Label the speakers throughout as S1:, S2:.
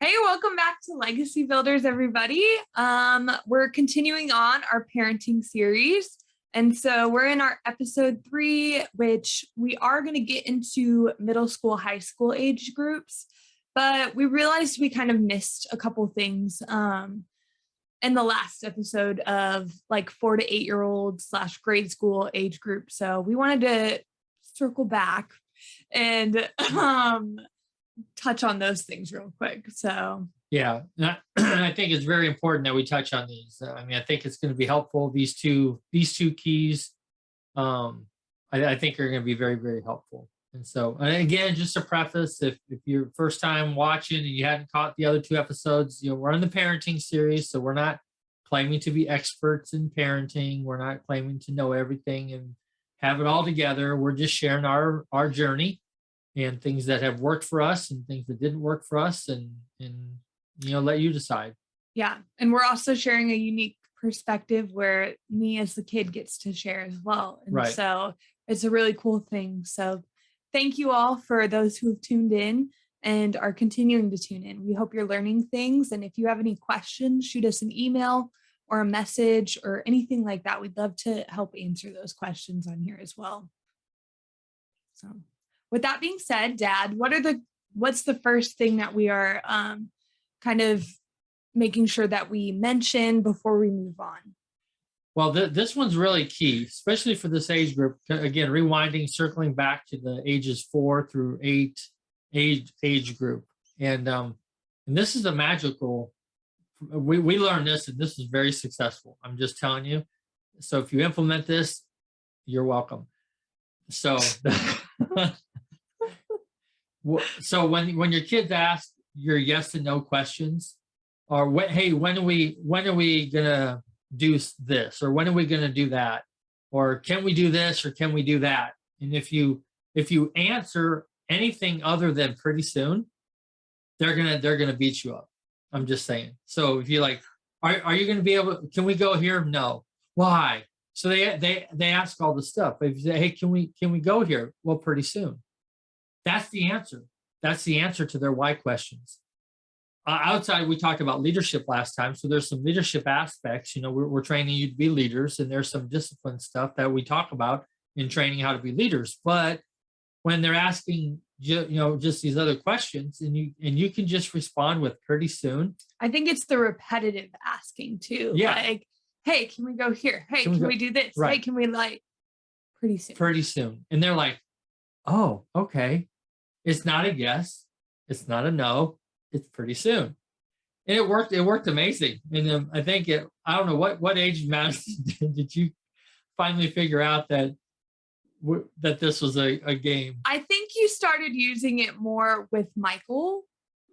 S1: Hey, welcome back to Legacy Builders, everybody. We're continuing on our parenting series. And so we're in our episode 3, which we are going to get into middle school, high school age groups. But we realized we kind of missed a couple things in the last episode of like 4 to 8-year-old / grade school age group. So we wanted to circle back and touch on those things real quick. So
S2: yeah, I think it's very important that we touch on these. I think it's going to be helpful. These two keys, I think are going to be very, very helpful. And so, and again, just to preface, if you're first time watching and you hadn't caught the other 2 episodes, we're in the parenting series, so we're not claiming to be experts in parenting. We're not claiming to know everything and have it all together. We're just sharing our journey and things that have worked for us and things that didn't work for us, and let you decide.
S1: Yeah. And we're also sharing a unique perspective where me as the kid gets to share as well. And
S2: right.
S1: So it's a really cool thing. So thank you all for those who have tuned in and are continuing to tune in. We hope you're learning things. And if you have any questions, shoot us an email or a message or anything like that. We'd love to help answer those questions on here as well. So with that being said, Dad, what's the first thing that we are kind of making sure that we mention before we move on?
S2: Well, this one's really key, especially for this age group. Again, rewinding, circling back to the ages 4 through 8 age group. And this is a magical, we learned this, and this is very successful. I'm just telling you. So if you implement this, you're welcome. So so when your kids ask your yes and no questions, or when are we gonna do this, or when are we gonna do that, or can we do this, or can we do that? And if you answer anything other than pretty soon, they're gonna beat you up. I'm just saying. So if you're like, are you gonna be able? Can we go here? No. Why? So they ask all the stuff. If you say, hey, can we go here? Well, pretty soon. That's the answer. That's the answer to their why questions. Outside, we talked about leadership last time. So there's some leadership aspects. We're training you to be leaders, and there's some discipline stuff that we talk about in training how to be leaders. But when they're asking, just these other questions, and you can just respond with pretty soon.
S1: I think it's the repetitive asking too.
S2: Yeah.
S1: Like, hey, can we go here? Hey, can we do this?
S2: Right.
S1: Hey, can we pretty soon?
S2: Pretty soon. And they're like, oh, okay. It's not a yes. It's not a no. It's pretty soon. And it worked. It worked amazing. And I think I don't know what age, Madison, did you finally figure out that this was a game?
S1: I think you started using it more with Michael,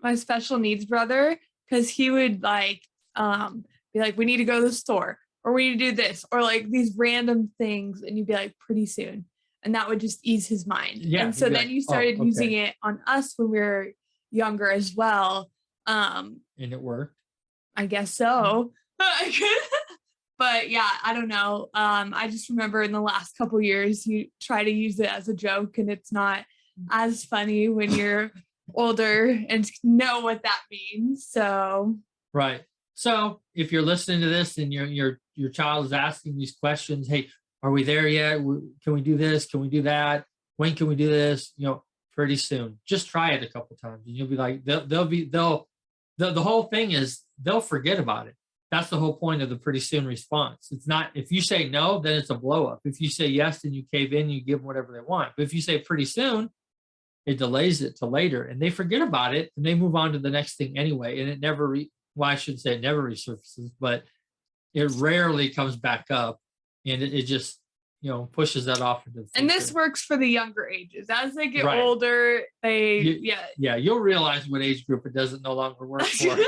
S1: my special needs brother, because he would be like, we need to go to the store, or we need to do this, or like these random things. And you'd be like, pretty soon. And that would just ease his mind.
S2: Yeah,
S1: and so then you started using it on us when we were younger as well.
S2: And it worked?
S1: I guess so. But yeah, I don't know. I just remember in the last couple years, you try to use it as a joke, and it's not as funny when you're older and know what that means. So
S2: right. So if you're listening to this and your child is asking these questions, hey, are we there yet? Can we do this? Can we do that? When can we do this? Pretty soon. Just try it a couple times, and you'll be like, the whole thing is they'll forget about it. That's the whole point of the pretty soon response. It's not, if you say no, then it's a blow up. If you say yes, then you cave in, you give them whatever they want. But if you say pretty soon, it delays it till later, and they forget about it, and they move on to the next thing anyway. And it never, I shouldn't say it never resurfaces, but it rarely comes back up. And it just, pushes that off into the future.
S1: And this works for the younger ages. As they get older,
S2: you'll realize what age group it doesn't no longer work for.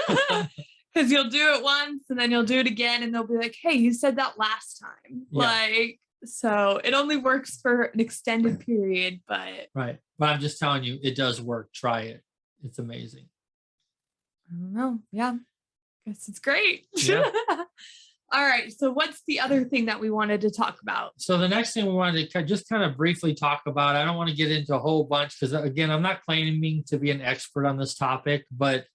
S1: Because you'll do it once, and then you'll do it again, and they'll be like, hey, you said that last time. Yeah. So it only works for an extended period, but.
S2: Right. But I'm just telling you, it does work. Try it. It's amazing.
S1: I don't know. Yeah. Guess it's great.
S2: Yeah.
S1: All right. So what's the other thing that we wanted to talk about?
S2: So the next thing we wanted to just kind of briefly talk about, I don't want to get into a whole bunch because, again, I'm not claiming to be an expert on this topic, but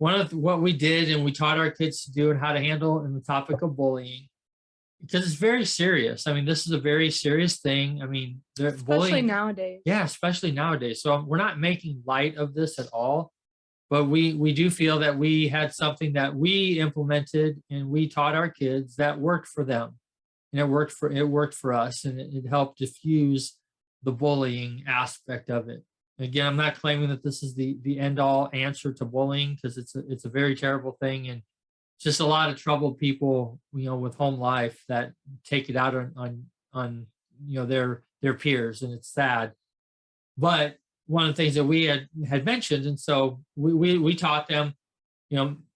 S2: what we did and we taught our kids to do and how to handle in the topic of bullying, because it's very serious. I mean, this is a very serious thing. I mean,
S1: Especially
S2: bullying
S1: nowadays.
S2: Yeah, especially nowadays. So we're not making light of this at all, but we do feel that we had something that we implemented and we taught our kids that worked for them, and it worked for us, and it helped diffuse the bullying aspect of it. Again, I'm not claiming that this is the end all answer to bullying, because it's a very terrible thing, and just a lot of troubled people, with home life, that take it out on their peers, and it's sad. But one of the things that we had mentioned, and so we taught them,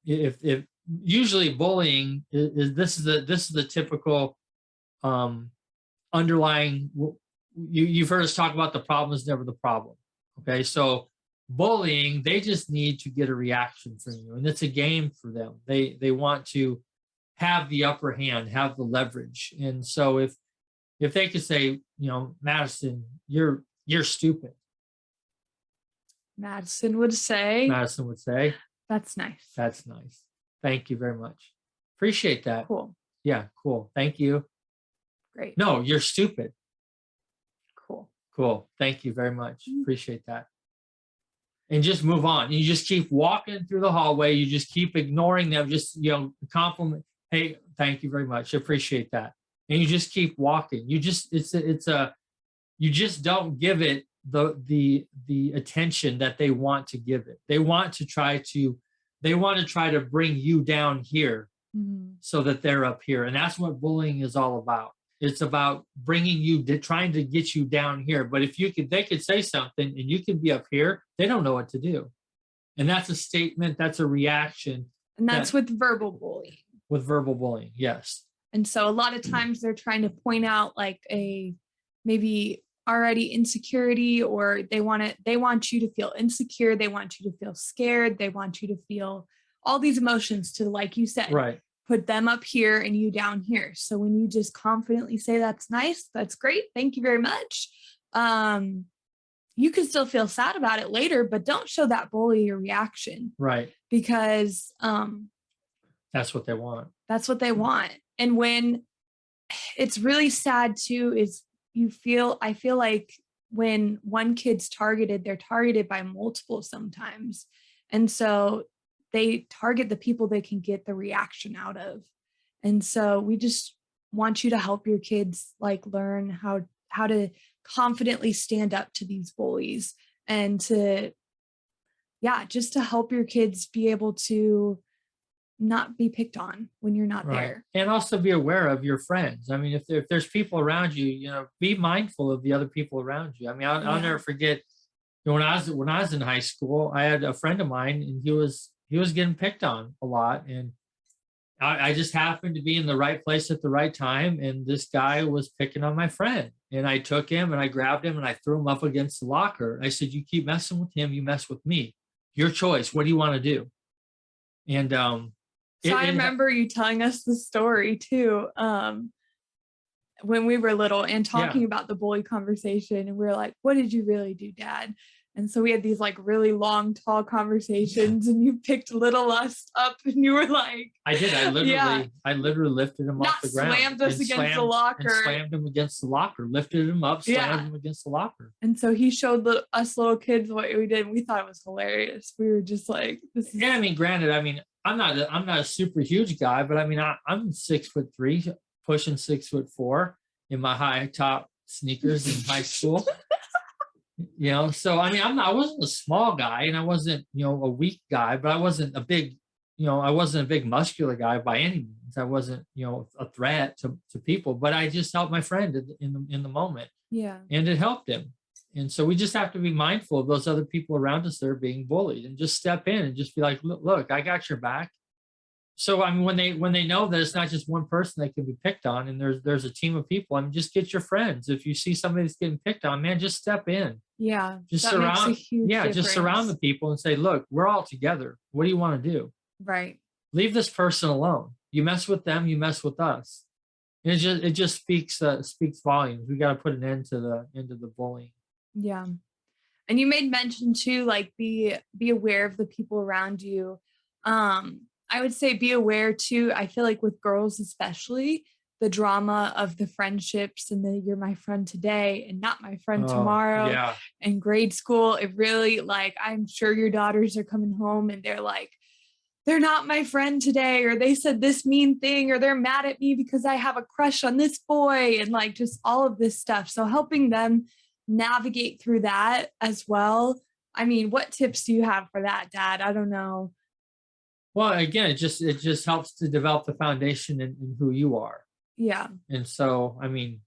S2: if usually bullying is this is the typical underlying. You've heard us talk about the problem is never the problem. Okay, so bullying, they just need to get a reaction from you, and it's a game for them. They want to have the upper hand, have the leverage, and so if they could say, Madison, you're stupid.
S1: Madison would say, that's nice.
S2: That's nice. Thank you very much. Appreciate that.
S1: Cool.
S2: Yeah, cool. Thank you.
S1: Great.
S2: No, you're stupid.
S1: Cool.
S2: Thank you very much. Appreciate that. And just move on. You just keep walking through the hallway. You just keep ignoring them. Just, compliment. Hey, thank you very much. Appreciate that. And you just keep walking. You just you just don't give it the attention that they want to give it. They want to try to bring you down here, so that they're up here. And that's what bullying is all about. It's about bringing you, trying to get you down here. But if they could say something and you could be up here, they don't know what to do. And that's a statement, that's a reaction.
S1: And that's with verbal bullying.
S2: With verbal bullying, yes.
S1: And so a lot of times they're trying to point out like a maybe already insecurity, or they want you to feel insecure. They want you to feel scared. They want you to feel all these emotions to, like you said,
S2: right,
S1: put them up here and you down here. So when you just confidently say, that's nice, that's great, thank you very much, you can still feel sad about it later, but don't show that bully your reaction.
S2: Right.
S1: Because
S2: that's what they want.
S1: That's what they want. And when it's really sad too, is I feel like when one kid's targeted, they're targeted by multiple sometimes. And so they target the people they can get the reaction out of. And so we just want you to help your kids like learn how to confidently stand up to these bullies, and just to help your kids be able to not be picked on when you're not there.
S2: And also be aware of your friends. I mean, if there's people around you, be mindful of the other people around you. I mean, I'll never forget, when I was in high school, I had a friend of mine, and he was getting picked on a lot, and I just happened to be in the right place at the right time, and this guy was picking on my friend, and I took him and I grabbed him and I threw him up against the locker. I said, you keep messing with him, you mess with me. Your choice. What do you want to do? And
S1: I remember you telling us the story too, when we were little, and talking about the bully conversation, and we were like, what did you really do, Dad? And so we had these like really long, tall conversations, and you picked little us up, and you were like,
S2: I did. I literally lifted him off the ground.
S1: Slammed us against the locker.
S2: And slammed him against the locker, lifted him up, slammed him against the locker.
S1: And so he showed us little kids what we did, and we thought it was hilarious. We were just like, this is.
S2: Yeah, I mean, granted, I'm not a super huge guy, but I mean, I'm 6'3", pushing 6'4" in my high top sneakers in high school. So I mean, I wasn't a small guy, and I wasn't, a weak guy, but I wasn't a big, muscular guy by any means. I wasn't, a threat to people, but I just helped my friend in the moment.
S1: Yeah. And
S2: it helped him. And so we just have to be mindful of those other people around us that are being bullied, and just step in and just be like, look, I got your back. So I mean, when they know that it's not just one person that can be picked on, and there's a team of people, I mean, just get your friends. If you see somebody that's getting picked on, man, just step in.
S1: Yeah.
S2: Just surround the people and say, look, we're all together. What do you want to do?
S1: Right.
S2: Leave this person alone. You mess with them, you mess with us. And it just speaks volumes. We got to put an end to the bullying.
S1: Yeah. And you made mention too, like be aware of the people around you. I would say be aware too. I feel like with girls, especially, the drama of the friendships and the you're my friend today and not my friend
S2: Oh,
S1: tomorrow.
S2: yeah.
S1: And grade school, it really, like, I'm sure your daughters are coming home and they're like, they're not my friend today, or they said this mean thing, or they're mad at me because I have a crush on this boy, and like just all of this stuff. So helping them navigate through that as well. I mean, what tips do you have for that, Dad? I don't know.
S2: Well, again, it just helps to develop the foundation in who you are.
S1: Yeah.
S2: And so, I mean,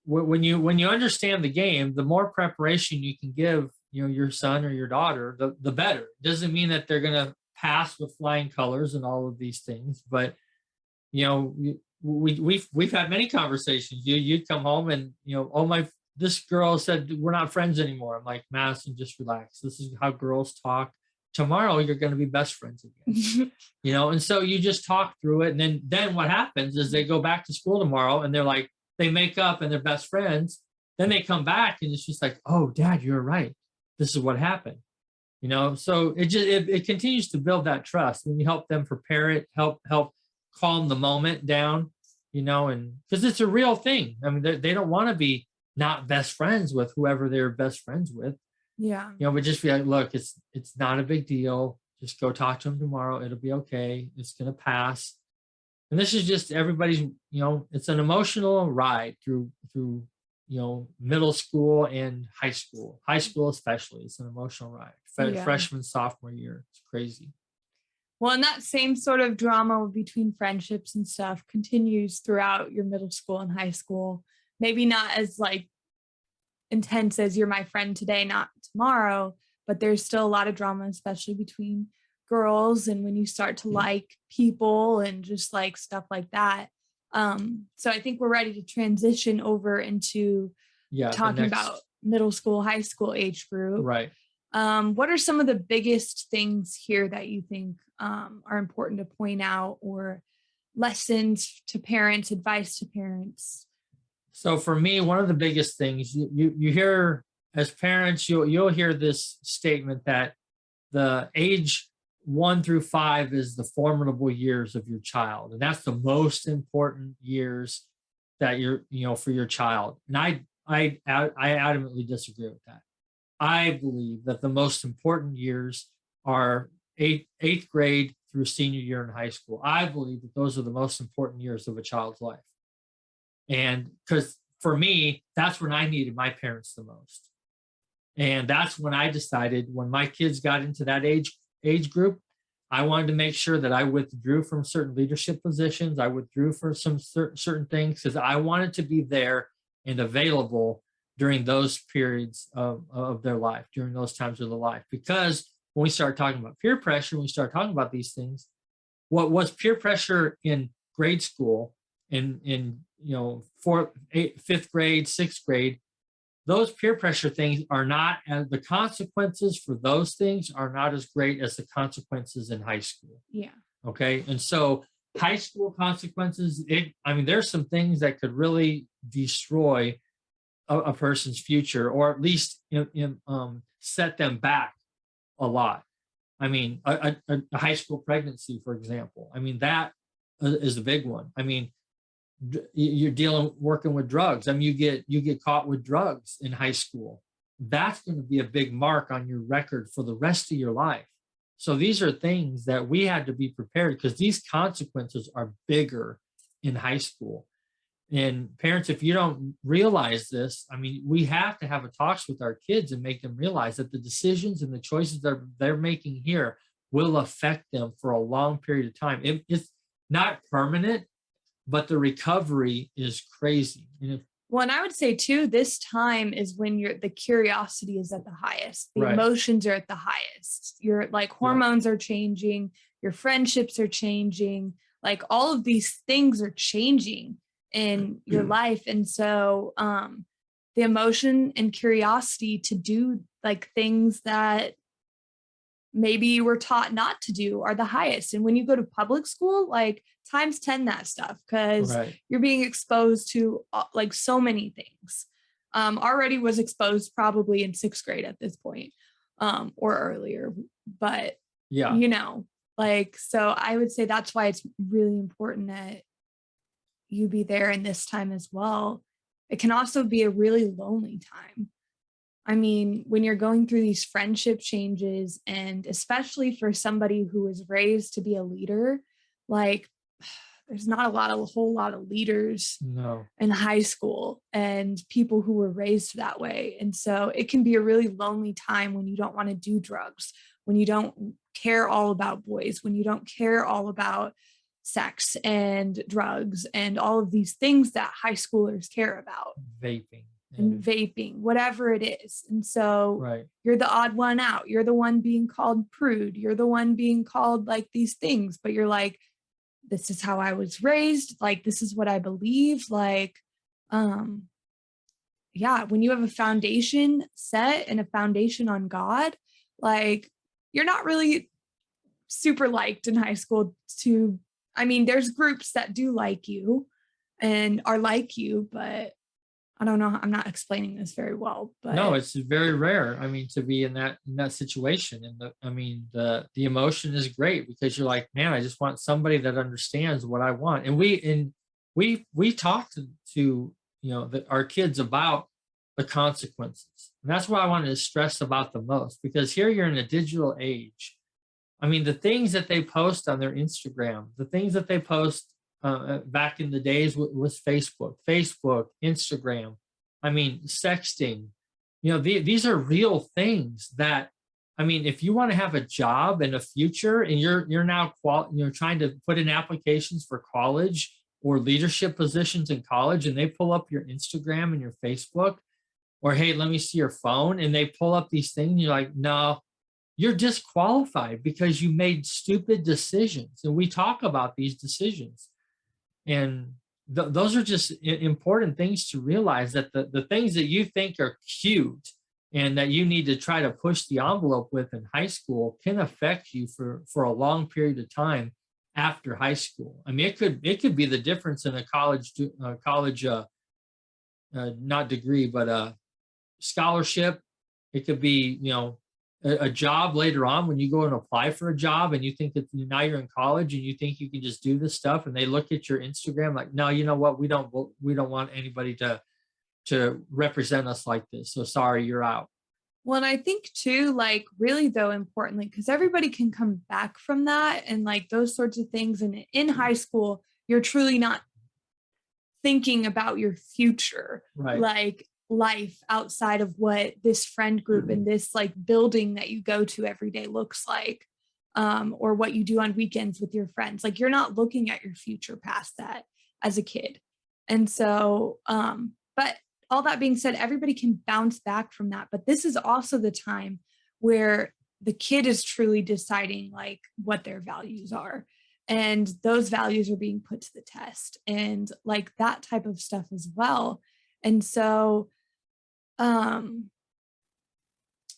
S2: when you understand the game, the more preparation you can give, your son or your daughter, the better. It doesn't mean that they're gonna pass with flying colors and all of these things, but we've had many conversations. You'd come home and oh my, this girl said we're not friends anymore. I'm like, Madison, just relax. This is how girls talk. Tomorrow you're going to be best friends again. And so you just talk through it, and then what happens is they go back to school tomorrow and they're like, they make up and they're best friends. Then they come back and it's just like, oh, Dad, you're right, this is what happened. So it continues to build that trust when you help them prepare it, help calm the moment down, and because it's a real thing. I mean, they don't want to be not best friends with whoever they're best friends with.
S1: Yeah.
S2: But just be like, look, it's not a big deal. Just go talk to them tomorrow. It'll be okay. It's gonna pass. And this is just everybody's, it's an emotional ride through middle school and high school. High school especially, it's an emotional ride.
S1: Yeah.
S2: Freshman, sophomore year, it's crazy.
S1: Well, and that same sort of drama between friendships and stuff continues throughout your middle school and high school. Maybe not as like intense as you're my friend today, not tomorrow, but there's still a lot of drama, especially between girls and when you start to like people and just like stuff like that. So I think we're ready to transition over into talking about middle school, high school age group.
S2: Right.
S1: What are some of the biggest things here that you think are important to point out, or lessons to parents, advice to parents?
S2: So for me, one of the biggest things you hear as parents, you'll hear this statement that the age 1 through 5 is the formidable years of your child, and that's the most important years that for your child. And I adamantly disagree with that. I believe that the most important years are eighth grade through senior year in high school. I believe that those are the most important years of a child's life. And because for me, that's when I needed my parents the most. And that's when I decided, when my kids got into that age group, I wanted to make sure that I withdrew from certain leadership positions. I withdrew for some certain things because I wanted to be there and available during those periods of their life, during those times of their life. Because when we start talking about peer pressure, when we start talking about these things, what was peer pressure in grade school, in fifth grade, sixth grade, those peer pressure things are not, and the consequences for those things are not as great as the consequences in high school.
S1: Yeah.
S2: Okay. And so high school consequences, there's some things that could really destroy a person's future, or at least set them back a lot. I mean, a high school pregnancy, for example. I mean, that is a big one. I mean, you're working with drugs. I mean, you get caught with drugs in high school. That's going to be a big mark on your record for the rest of your life. So these are things that we had to be prepared, because these consequences are bigger in high school. And parents, if you don't realize this, I mean, we have to have a talks with our kids and make them realize that the decisions and the choices that they're making here will affect them for a long period of time. It's not permanent, but the recovery is crazy.
S1: Well, and I would say too, this time is when the curiosity is at the highest. The emotions are at the highest. Your like hormones are changing, your friendships are changing, like all of these things are changing in your life. And so the emotion and curiosity to do like things that maybe you were taught not to do are the highest. And when you go to public school, like times 10 that stuff, because you're being exposed to like so many things. Already was exposed probably in 6th grade at this point, or earlier, but Like, so I would say that's why it's really important that you be there in this time as well. It can also be a really lonely time. I mean, when you're going through these friendship changes, and especially for somebody who was raised to be a leader, like there's not a whole lot of leaders
S2: No.
S1: in high school and people who were raised that way. And so it can be a really lonely time when you don't want to do drugs, when you don't care all about boys, when you don't care all about sex and drugs and all of these things that high schoolers care about.
S2: Vaping.
S1: And vaping, whatever it is. And so
S2: Right.
S1: you're the odd one out. You're the one being called prude. You're the one being called like these things, but you're like, this is how I was raised. Like, this is what I believe. Like, yeah, when you have a foundation set and a foundation on God, like you're not really super liked in high school I mean, there's groups that do like you and are like you, but I don't know. I'm not explaining this very well, but
S2: no, it's very rare. I mean, to be in that situation, and the emotion is great because you're like, man, I just want somebody that understands what I want. And we talk to our kids about the consequences, and that's what I wanted to stress about the most, because here you're in a digital age. I mean, the things that they post on their Instagram, the things that they post back in the days was Facebook, Instagram. I mean, sexting. These are real things that, I mean, if you want to have a job and a future, and you're now trying to put in applications for college or leadership positions in college, and they pull up your Instagram and your Facebook, or hey, let me see your phone, and they pull up these things, and you're like, no, you're disqualified because you made stupid decisions. And we talk about these decisions. And those are just important things to realize, that the things that you think are cute and that you need to try to push the envelope with in high school can affect you for a long period of time after high school. I mean, it could be the difference in a college not degree, but a scholarship. It could be, a job later on when you go and apply for a job, and you think that now you're in college and you think you can just do this stuff, and they look at your Instagram like, no, you know what, we don't want anybody to represent us like this, so sorry, you're out.
S1: well, and I think too, like really though, importantly, because everybody can come back from that and like those sorts of things. And in high school, you're truly not thinking about your future,
S2: Right.
S1: like life outside of what this friend group and this like building that you go to every day looks like, or what you do on weekends with your friends. Like you're not looking at your future past that as a kid. And so, but all that being said, everybody can bounce back from that. But this is also the time where the kid is truly deciding like what their values are. And those values are being put to the test and like that type of stuff as well. And so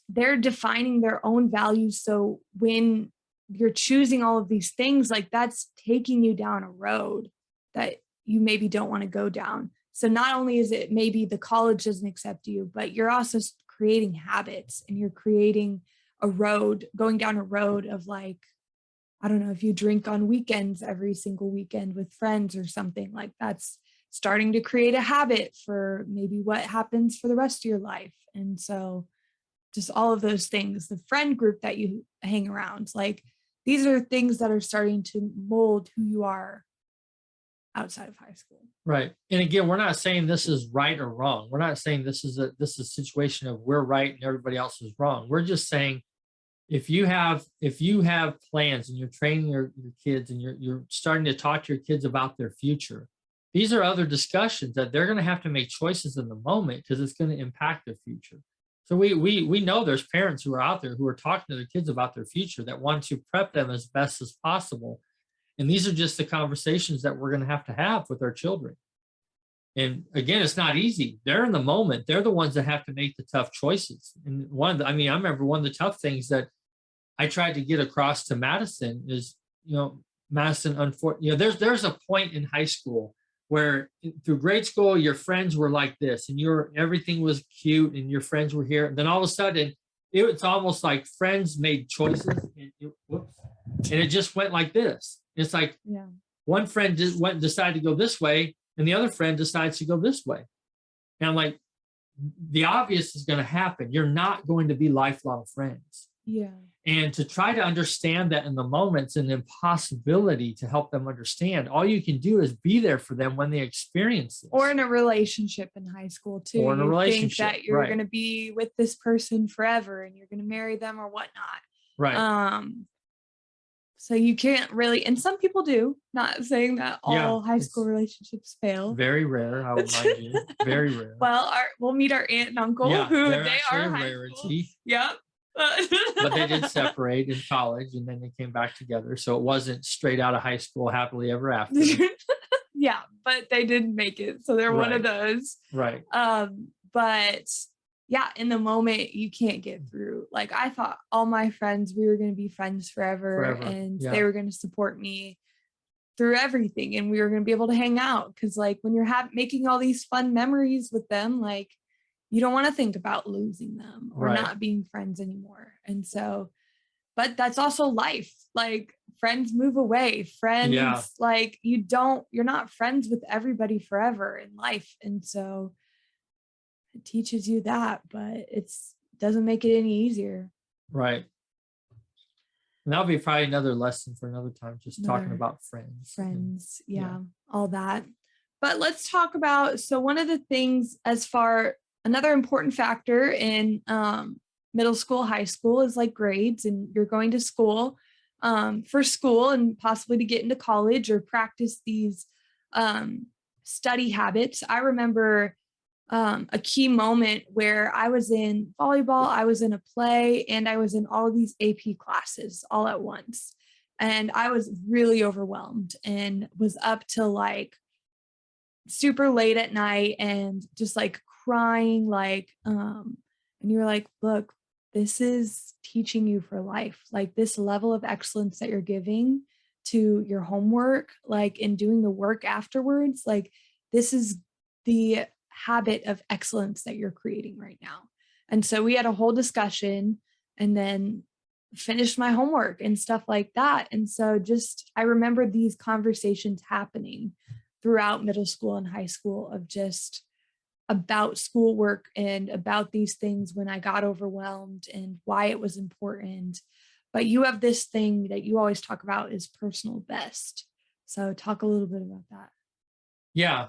S1: they're defining their own values. So when you're choosing all of these things, like that's taking you down a road that you maybe don't want to go down. So not only is it maybe the college doesn't accept you, but you're also creating habits and you're creating going down a road of like, I don't know, if you drink on weekends every single weekend with friends or something, like that's starting to create a habit for maybe what happens for the rest of your life. And so just all of those things, the friend group that you hang around, like these are things that are starting to mold who you are outside of high school.
S2: Right. And again, we're not saying this is right or wrong. We're not saying this is a situation of we're right and everybody else is wrong. We're just saying if you have plans and you're training your kids and you're starting to talk to your kids about their future, these are other discussions that they're going to have to make choices in the moment because it's going to impact their future. So we know there's parents who are out there who are talking to their kids about their future that want to prep them as best as possible. And these are just the conversations that we're going to have with our children. And again, it's not easy. They're in the moment. They're the ones that have to make the tough choices. And I remember one of the tough things that I tried to get across to Madison is, Madison, there's a point in high school where through grade school, your friends were like this and everything was cute and your friends were here. And then all of a sudden it's almost like friends made choices. And And it just went like this. It's like one friend decided to go this way, and the other friend decides to go this way. And I'm like, the obvious is going to happen. You're not going to be lifelong friends.
S1: Yeah.
S2: And to try to understand that in the moment, it's an impossibility to help them understand. All you can do is be there for them when they experience this.
S1: Or in a relationship in high school too.
S2: Or in a relationship.
S1: Think that you're going to be with this person forever and you're going to marry them or whatnot.
S2: Right.
S1: So you can't really, and some people do, not saying that all high school relationships fail.
S2: Very rare, I will mind you. Very rare.
S1: Well, we'll meet our aunt and uncle who they are
S2: a
S1: high
S2: rarity.
S1: School. Yep.
S2: But they did separate in college and then they came back together. So it wasn't straight out of high school, happily ever after.
S1: Yeah, but they did make it. So they're one of those.
S2: Right.
S1: But yeah, in the moment you can't get through. Like I thought all my friends, we were going to be friends forever. And they were going to support me through everything. And we were going to be able to hang out. Cause like when you're making all these fun memories with them, like you don't want to think about losing them or not being friends anymore. And so, but that's also life. Like friends move away, friends, like you're not friends with everybody forever in life. And so it teaches you that, but doesn't make it any easier.
S2: Right. And that'll be probably another lesson for another time, just talking about friends.
S1: Friends. All that. But let's talk about, so one of the things another important factor in middle school, high school is like grades, and you're going to school for school and possibly to get into college or practice these study habits. I remember a key moment where I was in volleyball, I was in a play, and I was in all of these AP classes all at once. And I was really overwhelmed and was up till like super late at night and just like crying, like, and you were like, look, this is teaching you for life. Like this level of excellence that you're giving to your homework, like in doing the work afterwards, like this is the habit of excellence that you're creating right now. And so we had a whole discussion and then finished my homework and stuff like that. And so I remember these conversations happening throughout middle school and high school of just about schoolwork and about these things when I got overwhelmed and why it was important. But you have this thing that you always talk about is personal best. So talk a little bit about that.
S2: Yeah.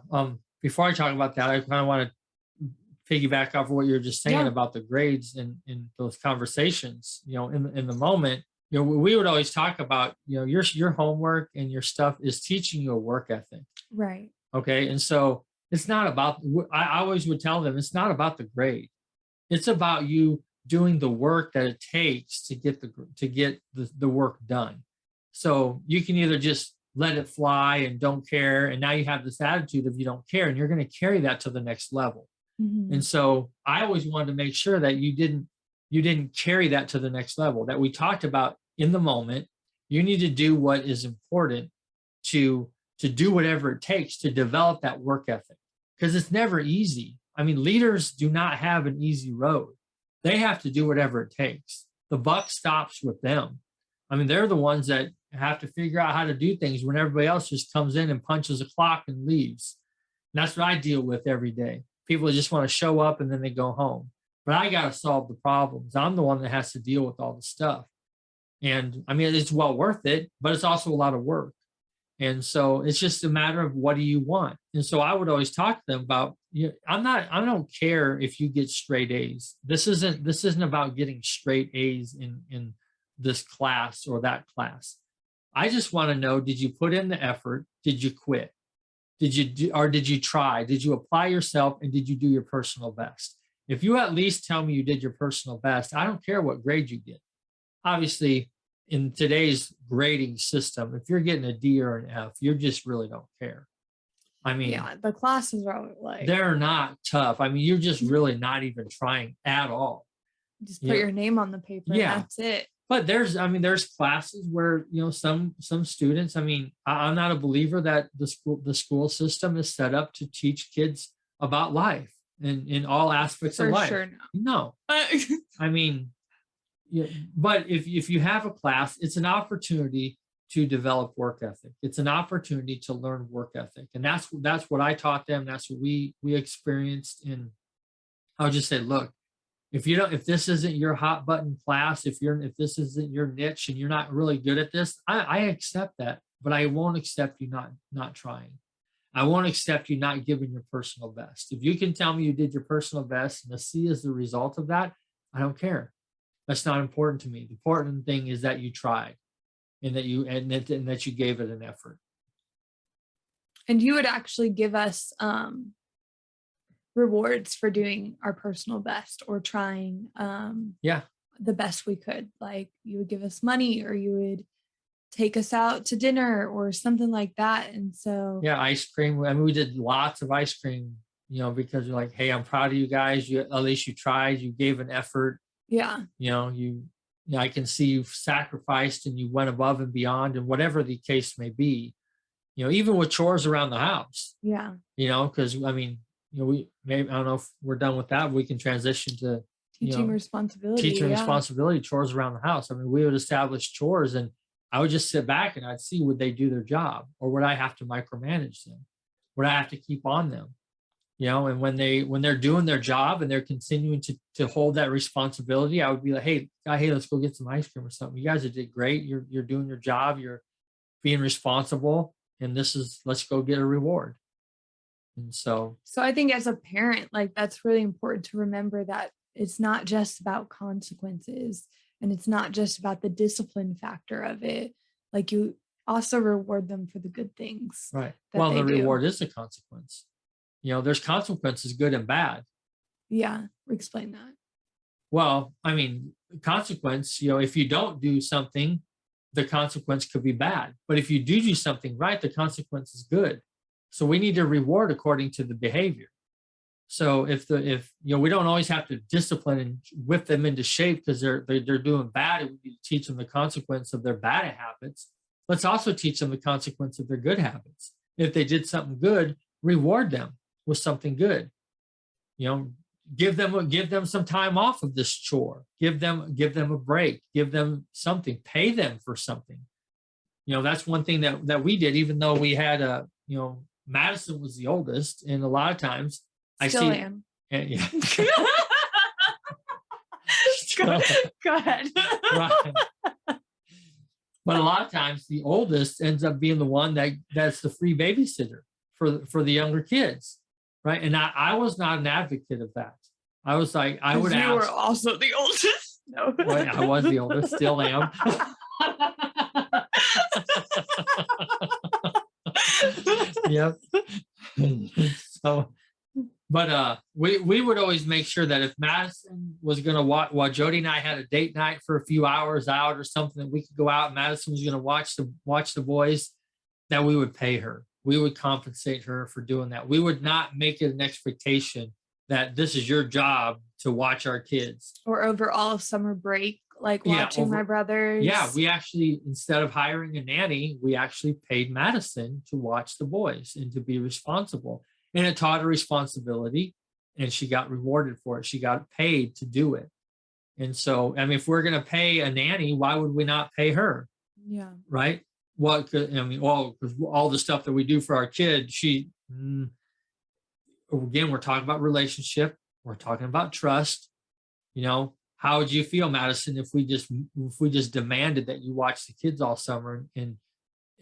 S2: Before I talk about that, I kind of want to piggyback off of what you were just saying about the grades and in those conversations. In the moment, we would always talk about, your homework and your stuff is teaching you a work ethic.
S1: Right.
S2: Okay. And so it's not about, I always would tell them, it's not about the grade. It's about you doing the work that it takes to get the work done. So you can either just let it fly and don't care. And now you have this attitude of you don't care, and you're going to carry that to the next level. Mm-hmm. And so I always wanted to make sure that you didn't carry that to the next level, that we talked about in the moment. You need to do what is important to do whatever it takes to develop that work ethic, because it's never easy. I mean, leaders do not have an easy road. They have to do whatever it takes. The buck stops with them. I mean, they're the ones that have to figure out how to do things when everybody else just comes in and punches a clock and leaves. And that's what I deal with every day. People just want to show up and then they go home. But I got to solve the problems. I'm the one that has to deal with all the stuff. And I mean, it's well worth it, but it's also a lot of work. And so it's just a matter of what do you want? And so I would always talk to them about, I don't care if you get straight A's. This isn't about getting straight A's in this class or that class. I just want to know, did you put in the effort? Did you quit? Did you try? Did you apply yourself, and did you do your personal best? If you at least tell me you did your personal best, I don't care what grade you get. Obviously, in today's grading system, if you're getting a D or an F, you just really don't care. I mean,
S1: the classes are like,
S2: they're not tough. I mean, you're just really not even trying at all.
S1: Just put your name on the paper. Yeah. And that's it.
S2: But there's classes where, some students, I'm not a believer that the school system is set up to teach kids about life in all aspects of life.
S1: For sure,
S2: no. I mean, Yeah, but if you have a class, it's an opportunity to develop work ethic. It's an opportunity to learn work ethic, and that's what I taught them. That's what we experienced. And I'll just say, look, if this isn't your hot button class, if this isn't your niche and you're not really good at this, I accept that, but I won't accept you not trying. I won't accept you not giving your personal best. If you can tell me you did your personal best and the C is the result of that, I don't care. That's not important to me. The important thing is that you tried and that you gave it an effort.
S1: And you would actually give us rewards for doing our personal best or trying the best we could. Like you would give us money, or you would take us out to dinner or something like that. And so
S2: ice cream. I mean, we did lots of ice cream, because you're like, hey, I'm proud of you guys. At least you tried, you gave an effort.
S1: Yeah.
S2: I can see you've sacrificed and you went above and beyond, and whatever the case may be, even with chores around the house.
S1: Yeah.
S2: Because I mean, we maybe, I don't know if we're done with that. We can transition to
S1: teaching responsibility,
S2: chores around the house. I mean, we would establish chores, and I would just sit back and I'd see, would they do their job, or would I have to micromanage them? Would I have to keep on them? And when they're doing their job and they're continuing to hold that responsibility, I would be like, hey, let's go get some ice cream or something. You guys did great. You're doing your job. You're being responsible, and let's go get a reward. And so
S1: I think as a parent, like that's really important to remember that it's not just about consequences, and it's not just about the discipline factor of it. Like you also reward them for the good things.
S2: Right. Well, the reward is a consequence. There's consequences, good and bad.
S1: Yeah. Explain that.
S2: Well, I mean, consequence, if you don't do something, the consequence could be bad. But if you do something right, the consequence is good. So we need to reward according to the behavior. So if we don't always have to discipline and whip them into shape because they're doing bad, and we need to teach them the consequence of their bad habits. Let's also teach them the consequence of their good habits. If they did something good, reward them with something good. Give them some time off of this chore. Give them a break. Give them something. Pay them for something. That's one thing that we did, even though we had Madison was the oldest, and a lot of times
S1: Still am.
S2: Yeah.
S1: Go ahead.
S2: Right. But a lot of times the oldest ends up being the one that's the free babysitter for the younger kids. Right. And I was not an advocate of that. I was like, I would ask.
S1: You were also the oldest. No.
S2: Well, I was the oldest, still am. Yep. So, but we would always make sure that if Madison was going to watch, while Jody and I had a date night for a few hours out or something, that we could go out and Madison was going to watch the boys, that we would pay her. We would compensate her for doing that. We would not make it an expectation that this is your job to watch our kids.
S1: Or over all of summer break, like watching my brothers.
S2: Yeah, we actually, instead of hiring a nanny, we actually paid Madison to watch the boys and to be responsible. And it taught her responsibility, and she got rewarded for it. She got paid to do it. And so, I mean, if we're going to pay a nanny, why would we not pay her?
S1: Yeah.
S2: Right? Because all the stuff that we do for our kid, again, we're talking about relationship. We're talking about trust. How would you feel, Madison, if we just demanded that you watch the kids all summer and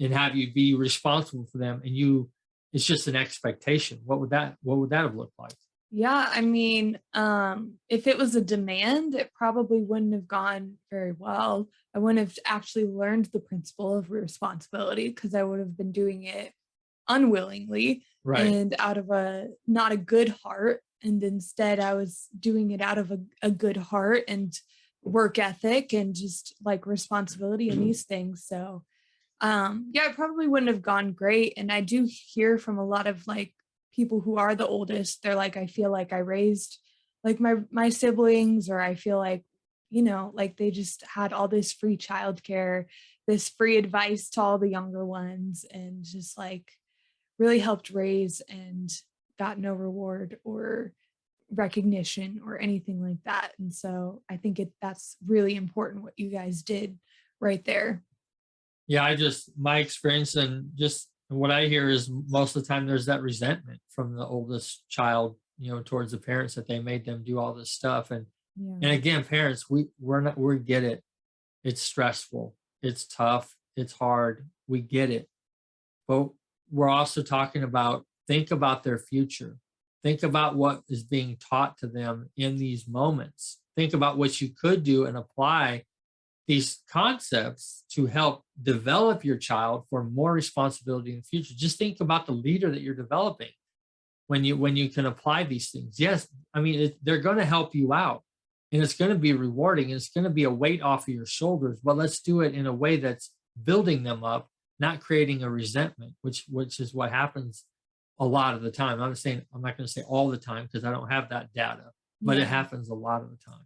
S2: have you be responsible for them, and it's just an expectation? What would that have looked like?
S1: Yeah, I mean, if it was a demand, it probably wouldn't have gone very well. I wouldn't have actually learned the principle of responsibility, because I would have been doing it unwillingly,
S2: right,
S1: and out of not a good heart. And instead I was doing it out of a good heart and work ethic and just like responsibility and these things. So it probably wouldn't have gone great. And I do hear from a lot of like people who are the oldest, they're like, I feel like I raised like my siblings, or I feel like, like they just had all this free childcare, this free advice to all the younger ones, and just like really helped raise and got no reward or recognition or anything like that. And so I think that's really important what you guys did right there.
S2: Yeah, my experience and just what I hear is most of the time there's that resentment from the oldest child, towards the parents that they made them do all this stuff. And
S1: Yeah.
S2: again, parents, we get it. It's stressful. It's tough. It's hard. We get it. But we're also talking about, think about their future. Think about what is being taught to them in these moments. Think about what you could do and apply these concepts to help develop your child for more responsibility in the future. Just think about the leader that you're developing when you can apply these things. Yes, I mean, they're going to help you out, and it's going to be rewarding, and it's going to be a weight off of your shoulders, but let's do it in a way that's building them up, not creating a resentment, which is what happens a lot of the time. I'm not going to say all the time because I don't have that data, but it happens a lot of the time.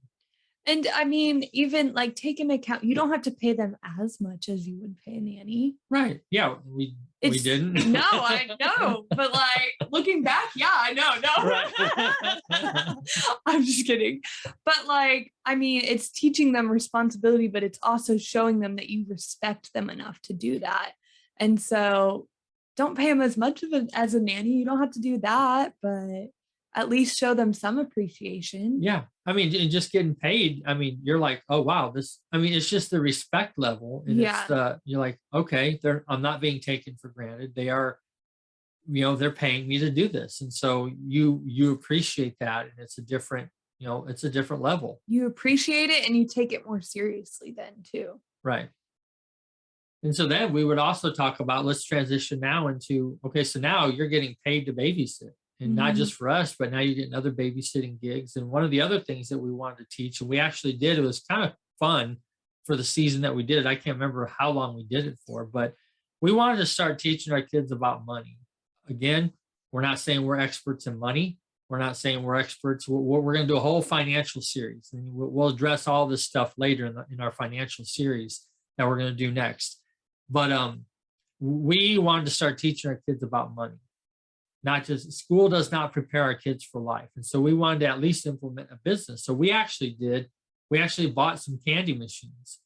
S1: And I mean, even like take into account, you don't have to pay them as much as you would pay a nanny.
S2: Right. Yeah. We didn't.
S1: No, I know. But like looking back, yeah, I know. No. Right. I'm just kidding. But like, I mean, it's teaching them responsibility, but it's also showing them that you respect them enough to do that. And so don't pay them as much as a nanny. You don't have to do that, but at least show them some appreciation.
S2: Yeah. I mean, just getting paid. I mean, you're like, oh, wow, it's just the respect level. And it's you're like, okay, I'm not being taken for granted. They are, they're paying me to do this. And so you appreciate that. And it's a different level.
S1: You appreciate it and you take it more seriously then too.
S2: Right. And so then we would also talk about, let's transition now into, okay, so now you're getting paid to babysit. And not just for us, but now you're getting other babysitting gigs. And one of the other things that we wanted to teach, and we actually did, it was kind of fun for the season that we did it. I can't remember how long we did it for, but we wanted to start teaching our kids about money. Again, we're not saying we're experts in money. We're not saying we're experts. We're going to do a whole financial series, and we'll address all this stuff later in our financial series that we're going to do next. But we wanted to start teaching our kids about money. Not just school does not prepare our kids for life. And so we wanted to at least implement a business. So we actually bought some candy machines,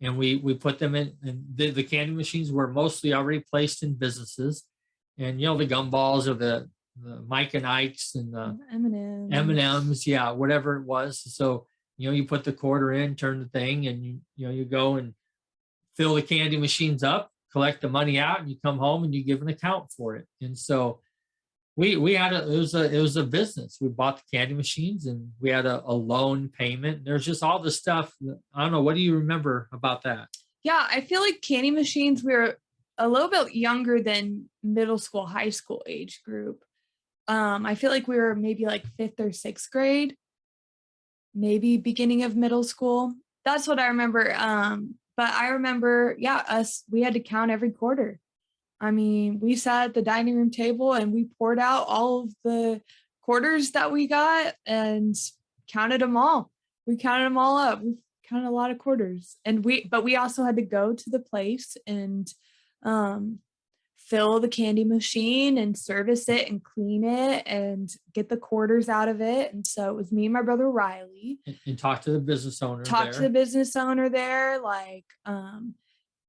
S2: and we put them in, and the candy machines were mostly already placed in businesses. And, the gumballs or the Mike and Ike's and the M&Ms, yeah, whatever it was. So, you put the quarter in, turn the thing, and you go and fill the candy machines up, collect the money out, and you come home and you give an account for it. And so we had it was a business. We bought the candy machines, and we had a loan payment. There's just all this stuff. I don't know. What do you remember about that?
S1: Yeah, I feel like candy machines, we were a little bit younger than middle school, high school age group. I feel like we were maybe like 5th or 6th grade, maybe beginning of middle school. That's what I remember. But I remember, we had to count every quarter. I mean, we sat at the dining room table and we poured out all of the quarters that we got and counted them all. We counted them all up. We counted a lot of quarters. But we also had to go to the place and fill the candy machine and service it and clean it and get the quarters out of it. And so it was me and my brother Riley.
S2: And talk to the business owner.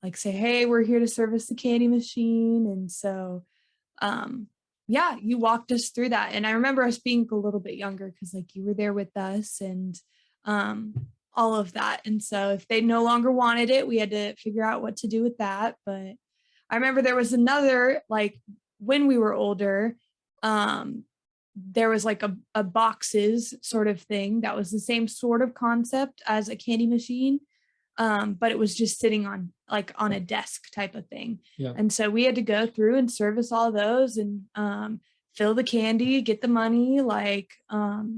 S1: Like say, hey, we're here to service the candy machine. And so, you walked us through that. And I remember us being a little bit younger because like you were there with us and all of that. And so if they no longer wanted it, we had to figure out what to do with that. But I remember there was another, like when we were older, there was like a boxes sort of thing that was the same sort of concept as a candy machine. But it was just sitting on a desk type of thing.
S2: Yeah.
S1: And so we had to go through and service all those and fill the candy, get the money,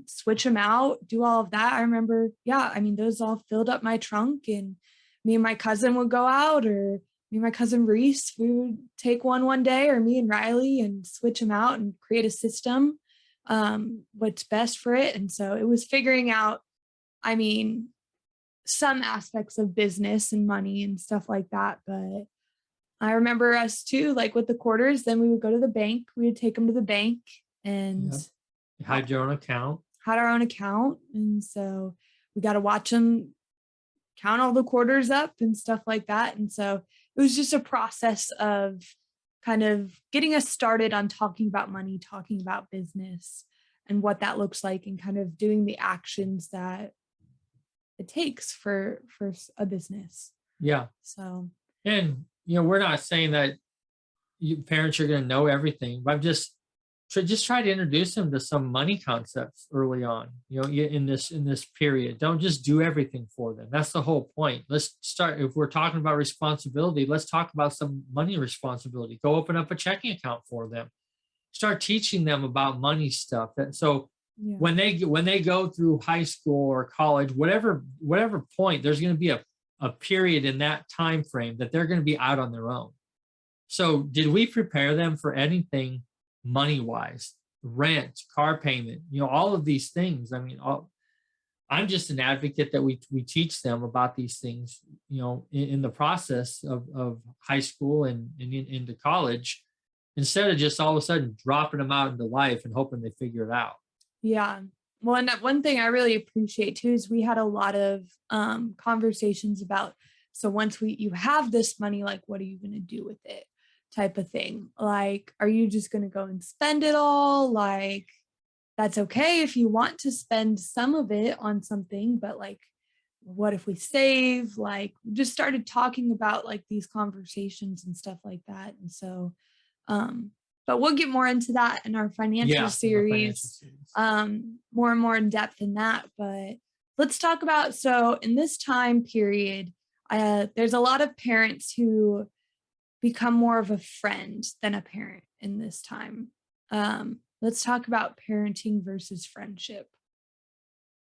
S1: switch them out, do all of that. I remember, those all filled up my trunk, and me and my cousin would go out, or me and my cousin Reese, we would take one day, or me and Riley, and switch them out and create a system, what's best for it. And so it was figuring out, some aspects of business and money and stuff like that. But I remember us too, like with the quarters, then we would go to the bank, we would take them to the bank and
S2: hide your own account.
S1: had our own account. And so we got to watch them count all the quarters up and stuff like that. And so it was just a process of kind of getting us started on talking about money, talking about business and what that looks like, and kind of doing the actions that it takes for a business.
S2: Yeah.
S1: So,
S2: And, we're not saying that parents are going to know everything, but I'm just try to introduce them to some money concepts early on, in this period. Don't just do everything for them. That's the whole point. Let's start, if we're talking about responsibility, let's talk about some money responsibility. Go open up a checking account for them. Start teaching them about money stuff. So
S1: yeah.
S2: when they go through high school or college, whatever point, there's going to be a period in that time frame that they're going to be out on their own. So did we prepare them for anything money wise? Rent, car payment, all of these things. I mean, I'm just an advocate that we teach them about these things, in the process of high school and into college, instead of just all of a sudden dropping them out into life and hoping they figure it out.
S1: Yeah. Well, and that one thing I really appreciate too is we had a lot of conversations about, so once you have this money, like, what are you going to do with it, type of thing. Like, are you just going to go and spend it all? Like, that's okay if you want to spend some of it on something, but like, what if we save? Like, we just started talking about like these conversations and stuff like that. And so, but we'll get more into that in our financial series, more and more in depth in that. But let's talk about, so in this time period, there's a lot of parents who become more of a friend than a parent in this time. Let's talk about parenting versus friendship.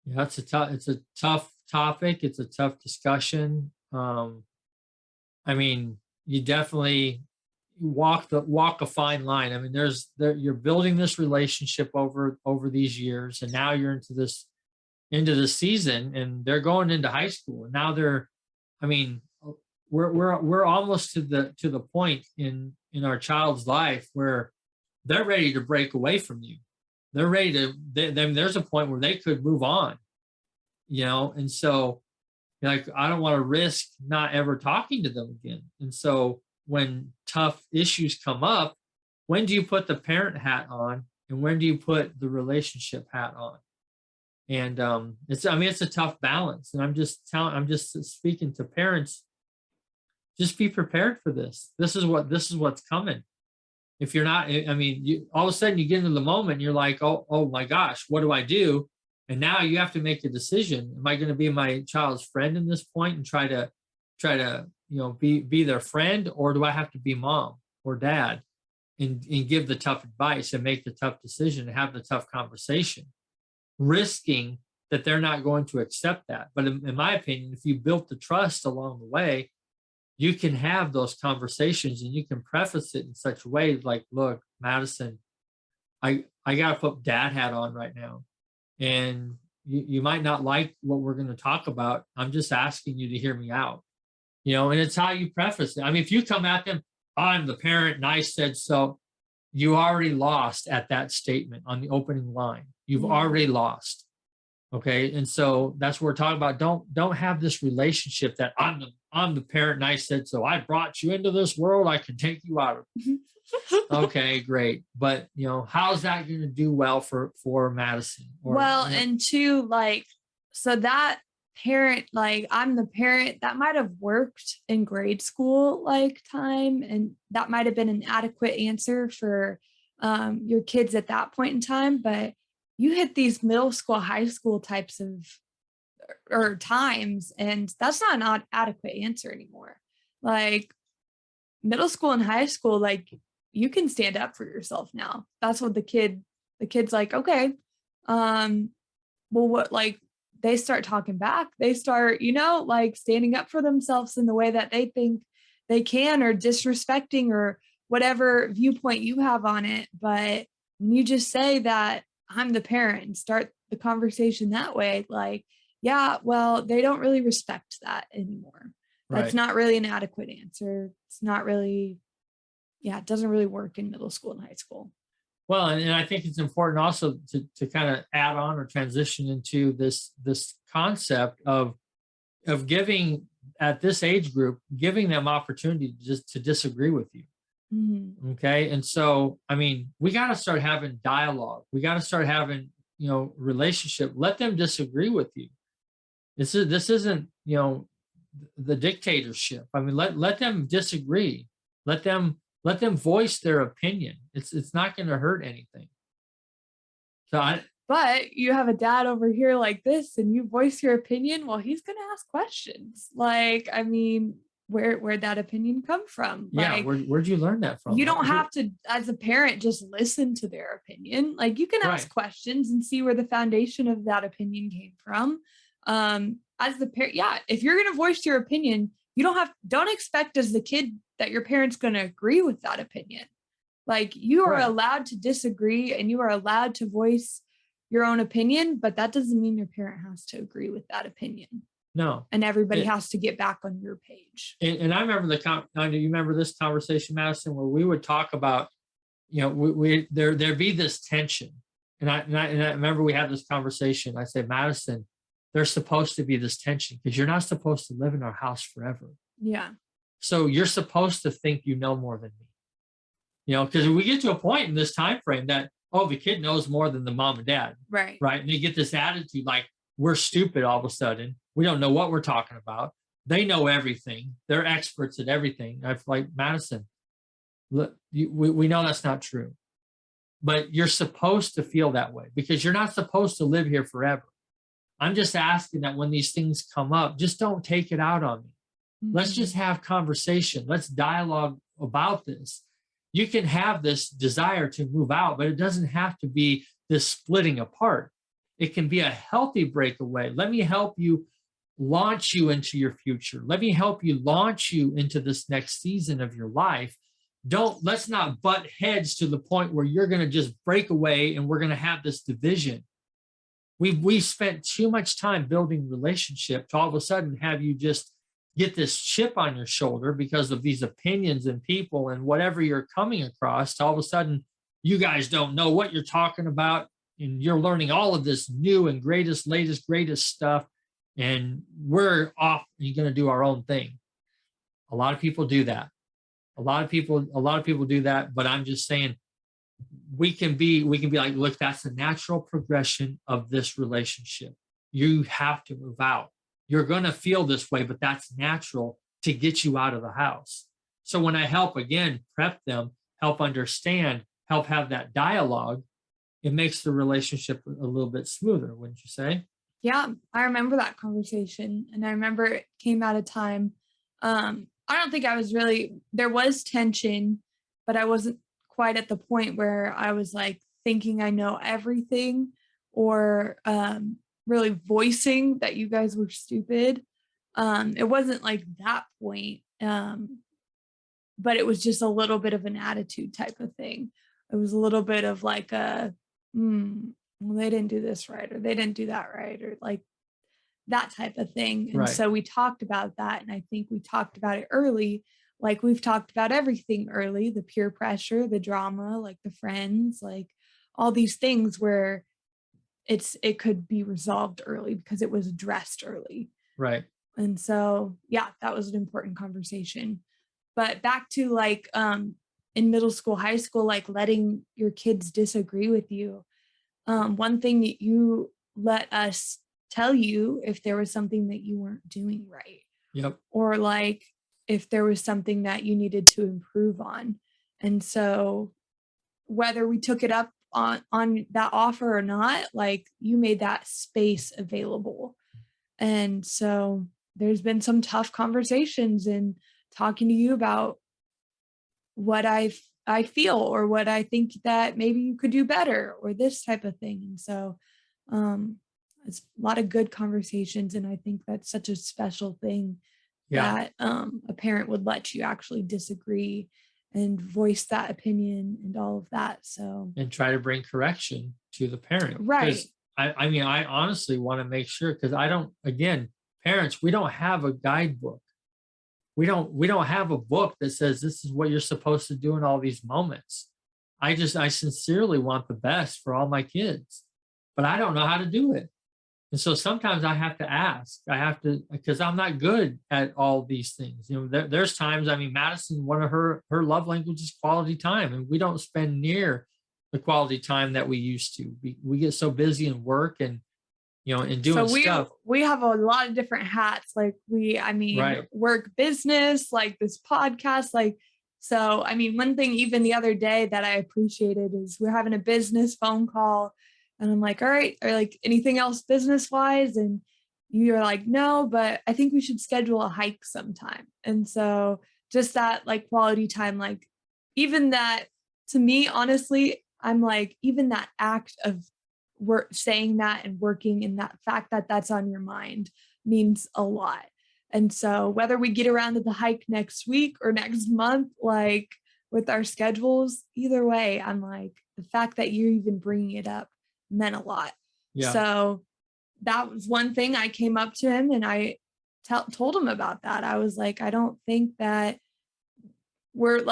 S2: Yeah, it's a tough topic. It's a tough discussion. I mean, you definitely walk a fine line. I mean, you're building this relationship over these years, and now you're into the season, and they're going into high school, and now I mean, we're almost to the point in our child's life where they're ready to break away from you. They're ready to. There's a point where they could move on, and so, like, I don't want to risk not ever talking to them again. And so, when tough issues come up, when do you put the parent hat on, and when do you put the relationship hat on? And it's a tough balance. And I'm just speaking to parents. Just be prepared for this. This is what's coming. If you're not, I mean, all of a sudden you get into the moment and you're like, oh my gosh, what do I do? And now you have to make a decision. Am I going to be my child's friend in this point and try to be their friend, or do I have to be mom or dad and give the tough advice and make the tough decision and have the tough conversation, risking that they're not going to accept that. But in my opinion, if you built the trust along the way, you can have those conversations and you can preface it in such a way like, look, Madison, I got to put dad hat on right now. And you might not like what we're going to talk about. I'm just asking you to hear me out. And it's how you preface it. I mean, if you come at them, I'm the parent and I said so, you already lost at that statement on the opening line. You've already lost. Okay. And so that's what we're talking about. Don't have this relationship that I'm the parent and I said so. I brought you into this world. I can take you out of it. Okay, great. But how's that going to do well for Madison?
S1: And two, like, so that parent, like, I'm the parent, that might have worked in grade school like time, and that might have been an adequate answer for your kids at that point in time. But you hit these middle school, high school types of or times, and that's not an adequate answer anymore. Like, middle school and high school, like, you can stand up for yourself now. That's what the kid's like, okay, well, what, like, they start talking back. They start, like, standing up for themselves in the way that they think they can, or disrespecting, or whatever viewpoint you have on it. But when you just say that I'm the parent and start the conversation that way, like, yeah, well, they don't really respect that anymore. That's not really an adequate answer. It's not really, it doesn't really work in middle school and high school.
S2: Well, and I think it's important also to kind of add on or transition into this concept of giving at this age group, giving them opportunity just to disagree with you.
S1: Mhm.
S2: Okay. And so, I mean, we got to start having dialogue. We got to start having, relationship. Let them disagree with you. This isn't, the dictatorship. I mean, let them disagree. Let them voice their opinion. It's not going to hurt anything. So
S1: But you have a dad over here like this and you voice your opinion, well, he's going to ask questions. Like, I mean, where'd that opinion come from?
S2: yeah,
S1: Like,
S2: where'd you learn that from?
S1: you don't have to, as a parent, just listen to their opinion. Like, you can ask
S2: Right.
S1: questions and see where the foundation of that opinion came from. As the parent, yeah, if you're going to voice your opinion, don't expect as the kid that your parent's going to agree with that opinion. Like, you are
S2: Right.
S1: allowed to disagree and you are allowed to voice your own opinion, but that doesn't mean your parent has to agree with that opinion.
S2: No.
S1: And everybody has to get back on your page.
S2: And I remember you remember this conversation, Madison, where we would talk about, there'd be this tension. And I remember we had this conversation. I said, Madison, there's supposed to be this tension because you're not supposed to live in our house forever.
S1: Yeah.
S2: So you're supposed to think you know more than me. Because we get to a point in this time frame that, the kid knows more than the mom and dad.
S1: Right.
S2: Right. And they get this attitude like we're stupid all of a sudden. We don't know what we're talking about. They know everything. They're experts at everything. I'm like, Madison, look, we know that's not true. But you're supposed to feel that way because you're not supposed to live here forever. I'm just asking that when these things come up, just don't take it out on me. Mm-hmm. Let's just have conversation. Let's dialogue about this. You can have this desire to move out, but it doesn't have to be this splitting apart. It can be a healthy breakaway. Let me help you launch you into your future. Let me help you launch you into this next season of your life. Let's not butt heads to the point where you're going to just break away and we're going to have this division. We spent too much time building relationship to all of a sudden have you just get this chip on your shoulder because of these opinions and people and whatever you're coming across. All of a sudden, you guys don't know what you're talking about, and you're learning all of this new and latest stuff, and we're off. You're going to do our own thing. A lot of people do that. A lot of people do that. But I'm just saying, we can be like, look, that's the natural progression of this relationship. You have to move out. You're going to feel this way, but that's natural to get you out of the house. So when I help, again, prep them, help understand, help have that dialogue, it makes the relationship a little bit smoother, wouldn't you say?
S1: Yeah, I remember that conversation. And I remember it came at a time. I don't think there was tension, but I wasn't quite at the point where I was like thinking I know everything or really voicing that you guys were stupid. It wasn't like that point. But it was just a little bit of an attitude type of thing. It was a little bit of like well, they didn't do this right, or they didn't do that right, or like that type of thing. And so we talked about that. And I think we talked about it early. Like we've talked about everything early, the peer pressure, the drama, like the friends, like all these things where it could be resolved early because it was addressed early.
S2: Right.
S1: And so, yeah, that was an important conversation. But back to like in middle school, high school, like letting your kids disagree with you. One thing that you let us tell you if there was something that you weren't doing right.
S2: Yep.
S1: Or like if there was something that you needed to improve on. And so whether we took it up on that offer or not, like you made that space available. And so there's been some tough conversations and talking to you about what I feel or what I think that maybe you could do better or this type of thing. And so it's a lot of good conversations. And I think that's such a special thing that a parent would let you actually disagree and voice that opinion and all of that. So,
S2: and try to bring correction to the parent.
S1: Right.
S2: I mean, I honestly want to make sure, because parents, we don't have a guidebook. We don't have a book that says this is what you're supposed to do in all these moments. I sincerely want the best for all my kids, but I don't know how to do it. And so sometimes I have to ask. I have to, because I'm not good at all these things. There's times. I mean, Madison, one of her love languages is quality time, and we don't spend near the quality time that we used to. We get so busy in work and and doing
S1: So
S2: stuff.
S1: we have a lot of different hats. Like
S2: Right.
S1: work, business, like this podcast, like. So, I mean, one thing even the other day that I appreciated is we're having a business phone call, and I'm like, all right, or like anything else business wise? And you're like, no, but I think we should schedule a hike sometime. And so just that like quality time, like even that, to me, honestly, I'm like, even that act of work, saying that and working, and that fact that that's on your mind means a lot. And so whether we get around to the hike next week or next month, like with our schedules, either way, I'm like, the fact that you're even bringing it up meant a lot.
S2: Yeah.
S1: So that was one thing. I came up to him and I told him about that. I was like, I don't think that we're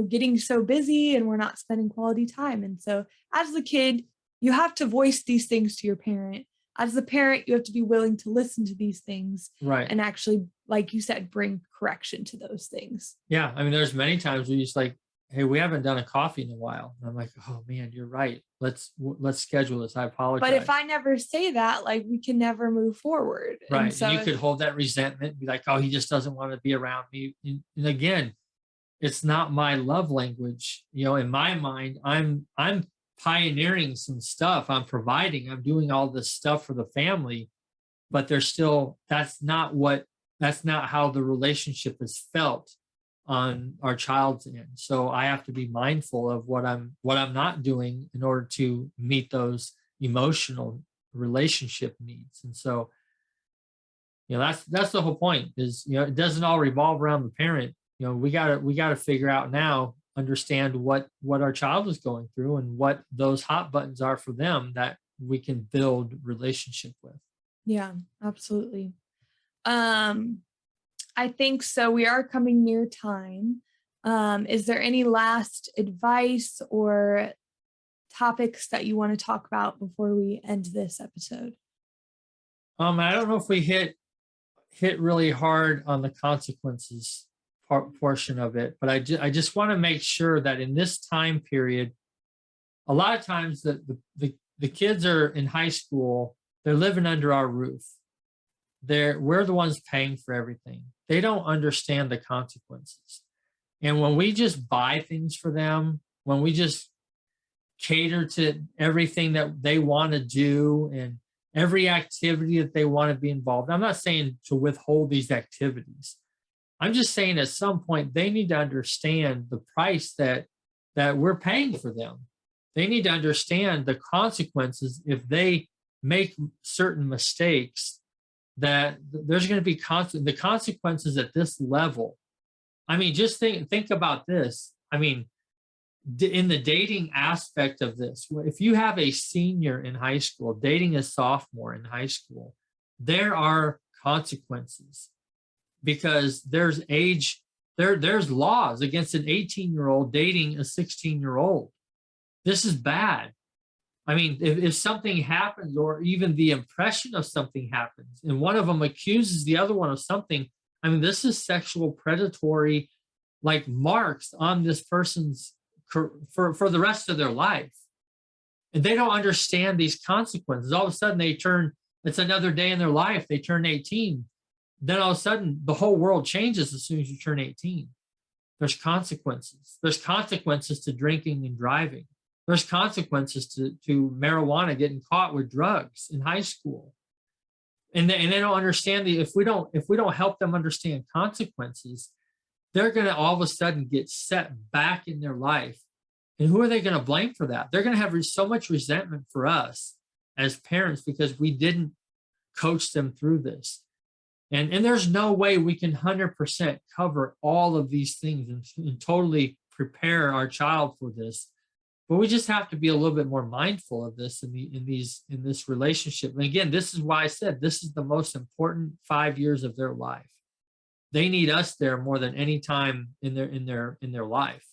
S1: getting so busy and we're not spending quality time. And so as the kid, you have to voice these things to your parent. As the parent, you have to be willing to listen to these things,
S2: Right.
S1: and actually, like you said, bring correction to those things.
S2: Yeah. I mean, there's many times where you're just like, hey, we haven't done a coffee in a while. And I'm like, oh man, you're right. Let's schedule this. I apologize.
S1: But if I never say that, like, we can never move forward.
S2: Right.
S1: And so
S2: you could hold that resentment and be like, oh, he just doesn't want to be around me. And again, it's not my love language. In my mind, I'm pioneering some stuff. I'm providing, I'm doing all this stuff for the family, but there's still, that's not how the relationship is felt on our child's end. So I have to be mindful of what I'm not doing in order to meet those emotional relationship needs. And so, that's the whole point is, it doesn't all revolve around the parent. We gotta figure out now, understand what our child is going through and what those hot buttons are for them that we can build relationship with.
S1: Yeah, absolutely. I think so. We are coming near time. Is there any last advice or topics that you want to talk about before we end this episode?
S2: I don't know if we hit really hard on the consequences portion of it, but I just want to make sure that in this time period, a lot of times the kids are in high school, they're living under our roof. We're the ones paying for everything. They don't understand the consequences. And when we just buy things for them, when we just cater to everything that they want to do and every activity that they want to be involved, I'm not saying to withhold these activities. I'm just saying at some point they need to understand the price that we're paying for them. They need to understand the consequences if they make certain mistakes, that there's going to be the consequences at this level. I mean, just think about this. I mean, in the dating aspect of this, if you have a senior in high school dating a sophomore in high school, there are consequences, because there's laws against an 18-year-old dating a 16-year-old. This is bad. I mean, if something happens, or even the impression of something happens, and one of them accuses the other one of something, I mean, this is sexual predatory, like, marks on this person's for the rest of their life. And they don't understand these consequences. All of a sudden it's another day in their life. They turn 18. Then all of a sudden the whole world changes as soon as you turn 18. There's consequences. There's consequences to drinking and driving. There's consequences to marijuana, getting caught with drugs in high school. And they don't understand if we don't help them understand consequences, they're going to all of a sudden get set back in their life. And who are they going to blame for that? They're going to have so much resentment for us as parents because we didn't coach them through this. And there's no way we can 100% cover all of these things and totally prepare our child for this. But we just have to be a little bit more mindful of this in this relationship. And again, this is why I said this is the most important 5 years of their life. They need us there more than any time in their life.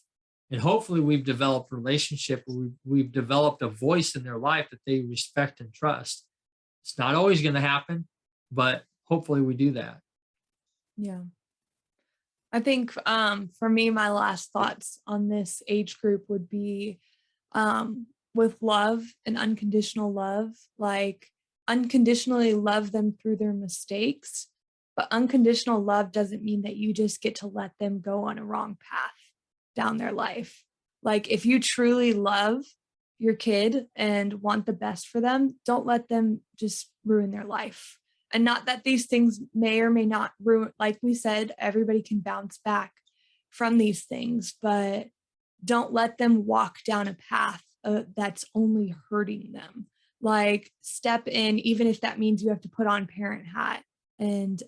S2: And hopefully we've developed a relationship. We've developed a voice in their life that they respect and trust. It's not always going to happen, but hopefully we do that.
S1: Yeah. I think for me, my last thoughts on this age group would be with love and unconditional love, like unconditionally love them through their mistakes. But unconditional love doesn't mean that you just get to let them go on a wrong path down their life. Like if you truly love your kid and want the best for them, don't let them just ruin their life. And not that these things may or may not ruin, like we said, everybody can bounce back from these things, but don't let them walk down a path that's only hurting them. Like step in, even if that means you have to put on parent hat and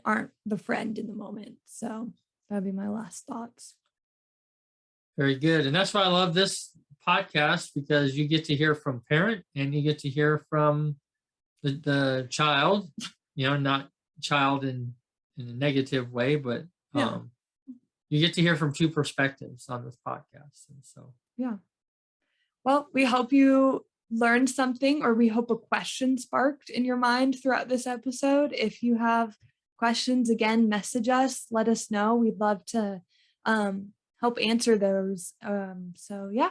S1: aren't the friend in the moment. So that'd be my last thoughts.
S2: Very good. And that's why I love this podcast, because you get to hear from parent and you get to hear from the child, not child in a negative way, but you get to hear from two perspectives on this podcast. And so,
S1: yeah. Well, we hope you learned something, or we hope a question sparked in your mind throughout this episode. If you have questions, again, message us, let us know. We'd love to help answer those. So yeah,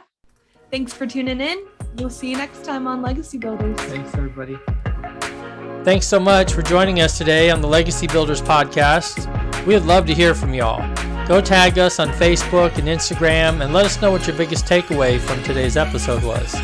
S1: thanks for tuning in. We'll see you next time on Legacy Builders.
S2: Thanks, everybody. Thanks so much for joining us today on the Legacy Builders podcast. We would love to hear from y'all. Go tag us on Facebook and Instagram and let us know what your biggest takeaway from today's episode was.